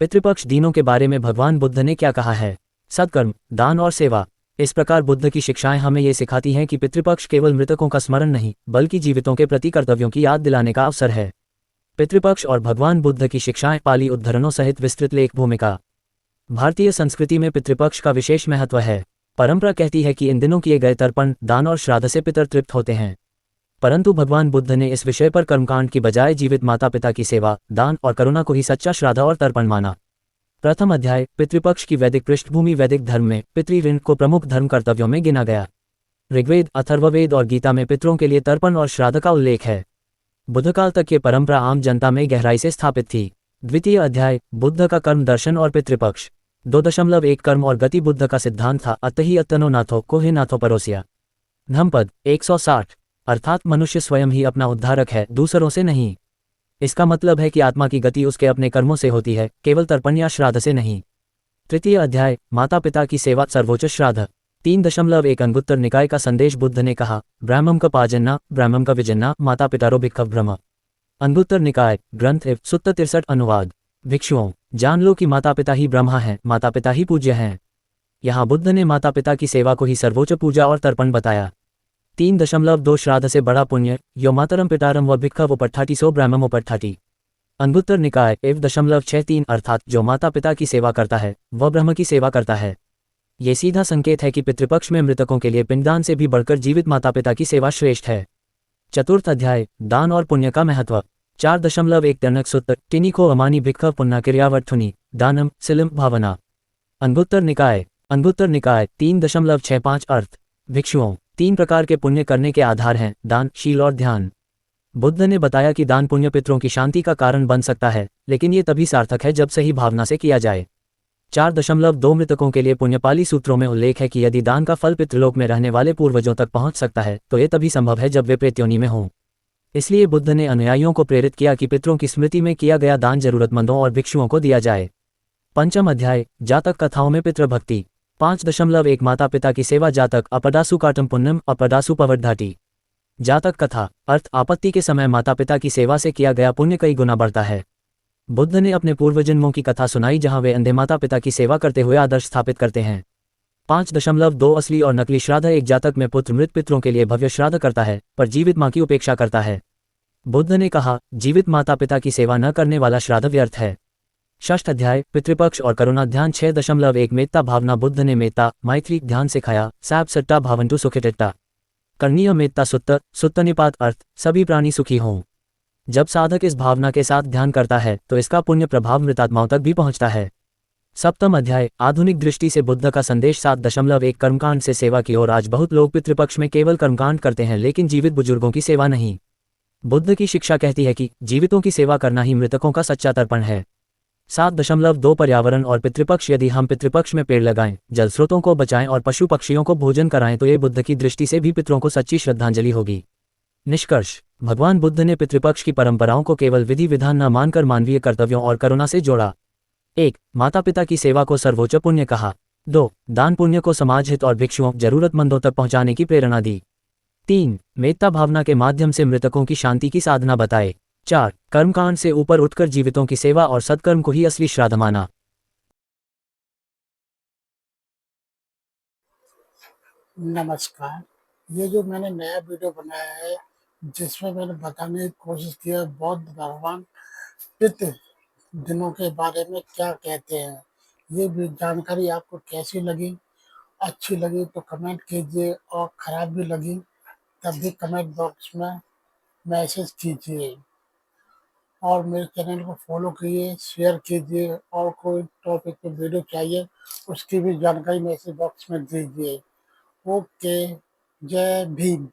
पितृपक्ष दिनों के बारे में भगवान बुद्ध ने क्या कहा है? सत्कर्म, दान और सेवा। इस प्रकार बुद्ध की शिक्षाएं हमें ये सिखाती हैं कि पितृपक्ष केवल मृतकों का स्मरण नहीं, बल्कि जीवितों के प्रति कर्तव्यों की याद दिलाने का अवसर है। पितृपक्ष और भगवान बुद्ध की शिक्षाएं पाली उद्धरणों सहित विस्तृत लेख भूमिका। भारतीय संस्कृति में पितृपक्ष का विशेष महत्व है। परंपरा कहती है कि इन दिनों किए गए तर्पण, दान और श्राद्ध से पितर तृप्त होते हैं। परंतु भगवान बुद्ध ने इस विषय पर कर्मकांड की बजाय जीवित माता पिता की सेवा, दान और करुणा को ही सच्चा श्राद्ध और तर्पण माना। प्रथम अध्याय, पितृपक्ष की वैदिक पृष्ठभूमि। वैदिक धर्म में पितृऋण को प्रमुख धर्म कर्तव्यों में गिना गया। ऋग्वेद, अथर्ववेद और गीता में पितरों के लिए तर्पण और श्राद्ध का उल्लेख है। बुद्धकाल तक ये परंपरा आम जनता में गहराई से स्थापित थी। द्वितीय अध्याय, बुद्ध का कर्म दर्शन और पितृपक्ष। 2.1 कर्म और गति बुद्ध का सिद्धांत था। अतहि अत्तनो नाथो को हे नाथो परोसिया। धम्मपद 160, अर्थात मनुष्य स्वयं ही अपना उद्धारक है, दूसरों से नहीं। इसका मतलब है कि आत्मा की गति उसके अपने कर्मों से होती है, केवल तर्पण या श्राद्ध से नहीं। तृतीय अध्याय, माता पिता की सेवा सर्वोच्च श्राद्ध। 3.1 अंगुत्तर निकाय का संदेश। बुद्ध ने कहा, ब्राह्मम का पाजन्ना, ब्राह्मम का विजन्ना, माता पितारो भिक्खव ब्रह्म। अंगुत्तर निकाय, ग्रंथ एव, सुत्त 63 अनुवाद। भिक्षुओं, जान लो कि माता पिता ही ब्रह्मा हैं, माता पिता ही पूज्य हैं। यहाँ बुद्ध ने माता पिता की सेवा को ही सर्वोच्च पूजा और तर्पण बताया। 3.2 श्राद्ध से बड़ा पुण्य, यो मातरम पितारम व भिक्खव उपट्ठाति सो ब्राह्मम उपट्ठाति। अंगुत्तर निकाय 1.63, अर्थात जो माता पिता की सेवा करता है वह ब्रह्म की सेवा करता है। ये सीधा संकेत है कि पितृपक्ष में मृतकों के लिए पिंडदान से भी बढ़कर जीवित माता पिता की सेवा श्रेष्ठ है। चतुर्थ अध्याय, दान और पुण्य का महत्व। 4.1 टनक सूत्र, टिनिको अमानी भिक्खव पुण्य क्रियावर्थुनि, दानम सिलम भावना। अंगुत्तर निकाय 3.65, अर्थ। भिक्षुओं, 3 प्रकार के पुण्य करने के आधार हैं, दान, शील और ध्यान। बुद्ध ने बताया कि दान पुण्य पितरों की शांति का कारण बन सकता है, लेकिन ये तभी सार्थक है जब सही भावना से किया जाए। 4.2 मृतकों के लिए पुण्यपाली सूत्रों में उल्लेख है कि यदि दान का फल पितृलोक में रहने वाले पूर्वजों तक पहुंच सकता है तो ये तभी संभव है जब वे प्रेत योनि में हों। इसलिए बुद्ध ने अनुयायियों को प्रेरित किया कि पितरों की स्मृति में किया गया दान जरूरतमंदों और भिक्षुओं को दिया जाए। पंचम अध्याय, जातक कथाओं में पितृभक्ति। 5.1 माता पिता की सेवा। जातक, अपदासु काटम पुण्यम अपदासु पवर्धाति। जातक कथा, अर्थ आपत्ति के समय माता पिता की सेवा से किया गया पुण्य कई गुना बढ़ता है। बुद्ध ने अपने पूर्वजन्मों की कथा सुनाई जहां वे अंधे माता पिता की सेवा करते हुए आदर्श स्थापित करते हैं। 5.2 असली और नकली श्राद्ध। एक जातक में पुत्र मृत पितरों के लिए भव्य श्राद्ध करता है पर जीवित मां की उपेक्षा करता है। बुद्ध ने कहा, जीवित माता पिता की सेवा न करने वाला श्राद्ध व्यर्थ है। षष्ठ अध्याय, पितृपक्ष और करुणा ध्यान। 6.1 मेत्ता भावना। बुद्ध ने मेत्ता, मैत्री ध्यान सिखाया। सैब सट्टा भावंतु सुखिटिट्टा। करणीय मेत्ता सुत्त निपात, अर्थ सभी प्राणी सुखी हों। जब साधक इस भावना के साथ ध्यान करता है तो इसका पुण्य प्रभाव मृतात्माओं तक भी पहुंचता है। सप्तम अध्याय, आधुनिक दृष्टि से बुद्ध का संदेश। 7.1 कर्मकांड से सेवा की ओर। आज बहुत लोग पितृपक्ष में केवल कर्मकांड करते हैं लेकिन जीवित बुजुर्गों की सेवा नहीं। बुद्ध की शिक्षा कहती है कि जीवितों की सेवा करना ही मृतकों का सच्चा तर्पण है। 7.2 पर्यावरण और पितृपक्ष। यदि हम पितृपक्ष में पेड़ लगाएं, जल स्रोतों को बचाएं और पशु पक्षियों को भोजन कराएं तो ये बुद्ध की दृष्टि से भी पितरों को सच्ची श्रद्धांजलि होगी। निष्कर्ष, भगवान बुद्ध ने पितृपक्ष की परंपराओं को केवल विधि विधान न मानकर मानवीय कर्तव्यों और करुणा से जोड़ा। 1. माता पिता की सेवा को सर्वोच्च पुण्य कहा। 2. दान पुण्य को समाज हित और भिक्षुओं जरूरतमंदों तक पहुंचाने की प्रेरणा दी। 3. मेत्ता भावना के माध्यम से मृतकों की शांति की साधना बताए। 4. कर्मकांड से ऊपर उठकर जीवितों की सेवा और सत्कर्म को ही असली श्राद्ध माना। नमस्कार। ये जो मैंने नया वीडियो बनाया है जिसमें मैंने बताने की कोशिश किया बौद्ध भगवान पितृ दिनों के बारे में क्या कहते हैं। ये भी जानकारी आपको कैसी लगी? अच्छी लगी तो कमेंट कीजिए और खराब भी लगी तब भी कमेंट बॉक्स में मैसेज कीजिए और मेरे चैनल को फॉलो कीजिए, शेयर कीजिए और कोई टॉपिक पे वीडियो चाहिए उसकी भी जानकारी मैसेज बॉक्स में दीजिए। ओके, जय भीम।